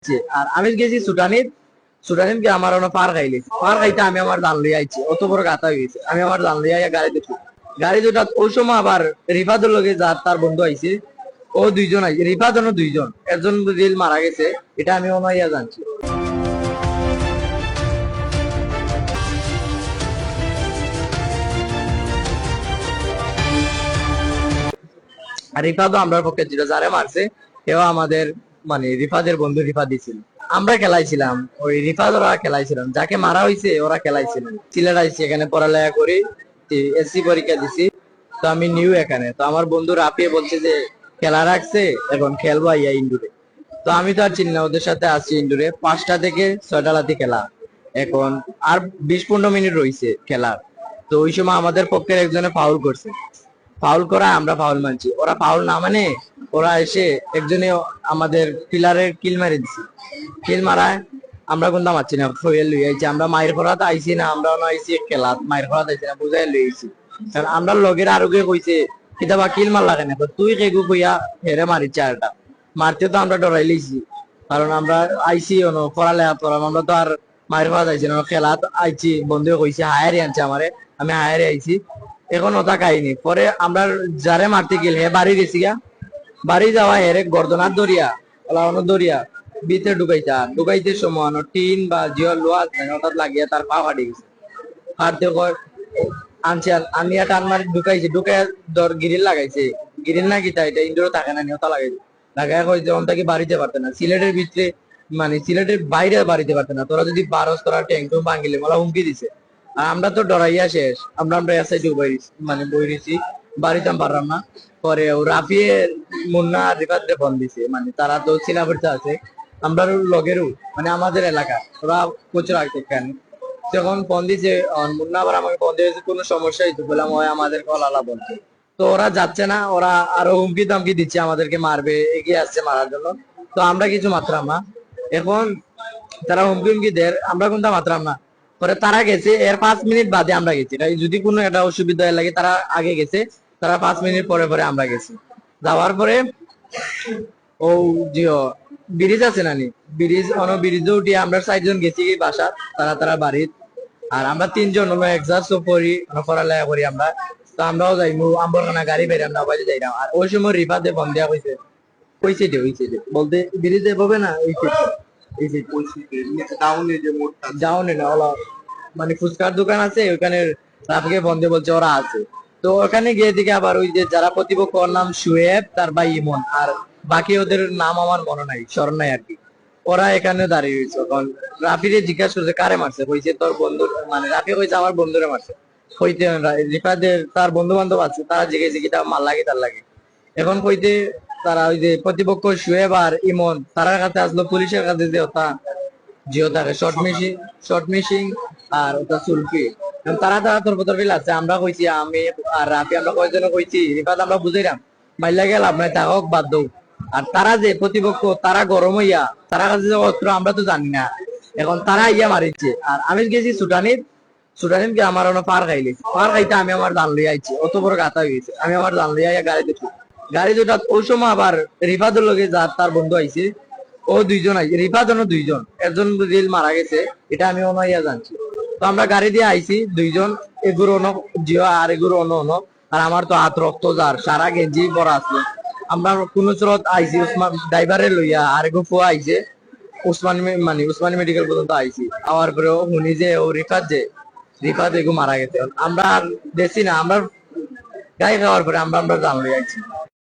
মারিচ্ছে আর আমি গেছি সুটানির সুটানির আমার পার খাইলেছি পার খাইতে আমি আমার দান লইয়া আইছি অত বড় গাতা হয়ে গেছে আমি আমার দান লইয়া গাড়ি দেখি গাড়ি দুটা ওই সময় আবার রিফাদের লগে যার তার বন্ধু আইছে ও দুইজন আইছে রিফাদ দুইজন একজন রিল মারা গেছে এটা আমি অনাইয়া জানছি আর রিফাদও আমরা পক্ষে ছিল যারে মারছে কেউ আমাদের মানে রিফাদের বন্ধু রিফা দিছিল আমরা খেলাইছিলাম ওই রিফাদ ওরা খেলাইছিলাম যাকে মারা হয়েছে ওরা খেলাইছিল সিলেট আইছি এখানে পড়ালেখা করি এসসি পরীক্ষা দিছি তো আমি নিউ এখানে তো আমার বন্ধু রাপিয়ে বলছে যে খেলা রাখছে এখন খেলবো ইয়া ইন্ডুরে তো আমি তো আর চিনি না ওদের সাথে আসছি ইন্ডুরে 5টা থেকে 6টা রাতে খেলা এখন আর 20-15 মিনিট রয়েছে খেলার তো ওই সময় আমাদের পক্ষের একজনে ফাউল করছে ফাউল করা আমরা ফাউল মানছি ওরা ফাউল না মানে ওরা এসে একজনে আমাদের পিলারের কিল মারি দিছে কিল মারায় আমরা কোনটা মারছি না ফুয়েল লই আইছি আমরা মায়ের খরাতে আইছি না আমরা আইছি খেলা মায়ের খরাতে আইছি না বুঝাই লই আইছি কারণ আমরা লগের আরোগ্য কইছে কিতাবা কিল মারলা কেন তুই কেগু কইয়া হেরে মারিছে আরটা মারতে তো আমরা ডরাই লইছি কারণ আমরা আইছি ono পড়ালেখা করাম আমরা তো আর মায়ের খরাতে আইছি না খেলা আইছি বন্ধু কইছে হায়ারে আনছে আমারে আমি হায়ারে আইছি এখন ওটা কাহিনী পরে আমরা যারে মারতে গেলে হে বাড়ি গেছি গা বাড়ি যাওয়া হেরে গর্দনার দরিয়া ওলা দরিয়া ভিতরে ঢুকাইতে সময় টিন বা জিও লোহা হঠাৎ লাগিয়ে তার পা ফাটি গেছে ফাটতে আনছে আমি একটা আনমারি ঢুকাইছি ঢুকাই দর গিরিল লাগাইছে গিরিল না গিতা এটা ইন্ডোর থাকে না নিহতা লাগাইছে লাগাই হয়েছে তাকে বাড়িতে পারতে না সিলেটের ভিতরে মানে সিলেটের বাইরে বাড়িতে পারতে না তোরা যদি 12 তোরা ট্যাঙ্ক ভাঙিলে মোলা হুমকি দিছে আর আমরা তো ডরাইয়া শেষ আমরা এসআইটি মানে বই দিছি বাড়িতে পারলাম না পরে রাফিয়ে মুন্না রিফাতে ফোন দিছে মানে তারা তো চিনাপড়তে আছে আমরা লগেরও মানে আমাদের এলাকা ওরা প্রচুর আগে কেন যখন ফোন দিছে মুন্না আবার আমাকে ফোন দিয়েছে কোনো সমস্যা হইতো বললাম ওই আমাদের কলালা বলতে তো ওরা যাচ্ছে না ওরা আরো হুমকি দামকি দিচ্ছে আমাদেরকে মারবে এগিয়ে আসছে মারার জন্য তো আমরা কিছু মাত্রাম না এখন তারা হুমকি দেয় আমরা কোনটা মাত্রাম না পরে তারা গেছে এর 5 মিনিট বাদে আমরা গেছি যদি কোনো একটা অসুবিধা লাগে তারা আগে গেছে তারা 5 মিনিট পরে পরে আমরা গেছি যাওয়ার পরে ও জিও ব্রিজ আছে নানি ব্রিজে উঠে আমরা 4জন গেছি বাসা তারা বাড়ির আর আমরা 3জন হলো এক্সাস্ট করি পড়ালেখা করি আমরা তো আমরাও যাইমু আম্বরখানা গাড়ি বেড়ে আমরা বাইরে যাইলাম আর ওই সময় রিফাতে ফোন দেওয়া হয়েছে ওই সাইডে বলতে ব্রিজে পাবে না ওই ডাউনে না ওলা মানে ফুচকার দোকান আছে ওখানে রাফিকে ফোন দিয়ে বলছে ওরা আছে তো ওখানে গিয়ে দিকে আবার ওই যে যারা প্রতিপক্ষ ওর নাম শুয়েব তার ভাই ইমন আর বাকি ওদের নাম আমার মনে নাই স্মরণ নাই আর কি ওরা এখানে দাঁড়িয়ে রয়েছে তখন রাফিরে জিজ্ঞাসা করছে কারে মারছে কইছে তোর বন্ধু মানে রাফি কইছে আমার বন্ধুরে মারছে কইতে রিফাদের তার বন্ধু বান্ধব আছে তারা জিজ্ঞেসে কি মার লাগে তার লাগে এখন কইতে তারা ওই যে প্রতিপক্ষ শুয়েব আর ইমন তার কাছে আসলো পুলিশের কাছে যে ওটা জিও থাকে শর্ট মেশিন আর ওটা সুলফি তারা তোর ভেতর আছে আমরা কইছি আমি আর রাফি আমরা কয়েকজন কইছি রিফাত আমরা বুঝাইলাম মাইলা গেল আপনার তাহক বাদ দৌ আর তারা যে প্রতিপক্ষ তারা গরম হইয়া তারা কাছে যে অস্ত্র আমরা তো জানি না এখন তারা ইয়া মারিচ্ছে আর আমি গেছি সুটানির কি আমার পার খাইতে আমি আমার দান লইয়া আইছি অত বড় গাতা হয়ে গেছে আমি আমার দান লইয়া গাড়ি দেখি গাড়ি দুটা ওই সময় আবার রিফাদের লগে যার তার বন্ধু আইছে ও দুইজন আইছে রিফাদ দুইজন একজন রিল মারা গেছে এটা আমি অনাইয়া জানছি তো আমরা গাড়ি দিয়ে আইছি দুইজন এগুলো জিও আর এগুলো অন্য আর আমার তো হাত রক্ত যার সারা গেঞ্জি বড় আসলো আমরা কোন স্রোত আইছি উসমান ড্রাইভারে লইয়া আর এগো ফো আইছে উসমানী মেডিকেল পর্যন্ত আইছি আওয়ার পরে শুনি যে ও রিফাত এগো মারা গেছে আমরা দেখছি না আমরা গাড়ি খাওয়ার পরে আমরা জানলে আইছি